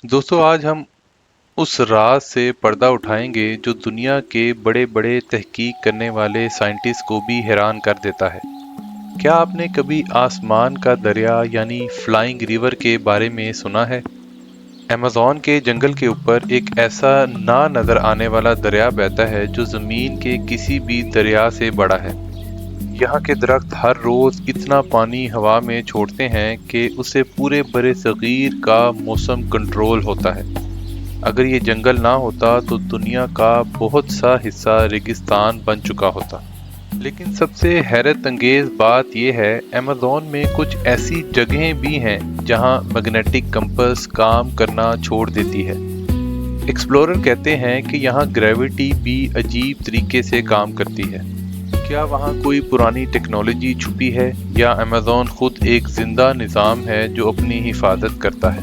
दोस्तों आज हम उस राज से पर्दा उठाएंगे जो दुनिया के बड़े बड़े तहकीक करने वाले साइंटिस्ट को भी हैरान कर देता है। क्या आपने कभी आसमान का दरिया यानी फ्लाइंग रिवर के बारे में सुना है? अमेज़न के जंगल के ऊपर एक ऐसा ना नजर आने वाला दरिया बहता है जो जमीन के किसी भी दरिया से बड़ा है। यहाँ के दरख्त हर रोज इतना पानी हवा में छोड़ते हैं कि उससे पूरे बरे सगीर का मौसम कंट्रोल होता है। अगर ये जंगल ना होता तो दुनिया का बहुत सा हिस्सा रेगिस्तान बन चुका होता। लेकिन सबसे हैरत अंगेज बात यह है, अमेज़न में कुछ ऐसी जगहें भी हैं जहां मैग्नेटिक कंपास काम करना छोड़ देती है। एक्सप्लोरर कहते हैं कि यहाँ ग्रेविटी भी अजीब तरीके से काम करती है। क्या वहाँ कोई पुरानी टेक्नोलॉजी छुपी है या अमेज़न खुद एक जिंदा निज़ाम है जो अपनी हिफाजत करता है?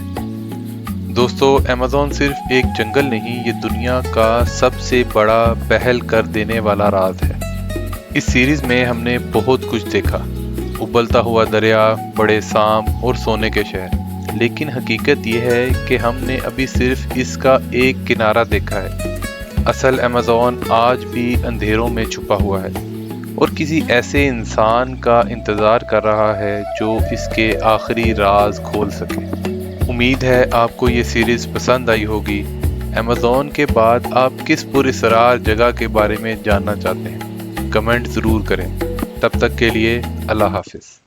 दोस्तों, अमेज़न सिर्फ एक जंगल नहीं, ये दुनिया का सबसे बड़ा पहल कर देने वाला राज है। इस सीरीज में हमने बहुत कुछ देखा, उबलता हुआ दरिया, बड़े सांप और सोने के शहर। लेकिन हकीकत यह है कि हमने अभी सिर्फ इसका एक किनारा देखा है। असल अमेज़न आज भी अंधेरों में छुपा हुआ है और किसी ऐसे इंसान का इंतज़ार कर रहा है जो इसके आखिरी राज खोल सके। उम्मीद है आपको ये सीरीज़ पसंद आई होगी। अमेज़न के बाद आप किस पुरस्रार जगह के बारे में जानना चाहते हैं? कमेंट ज़रूर करें। तब तक के लिए अल्लाह हाफिज़।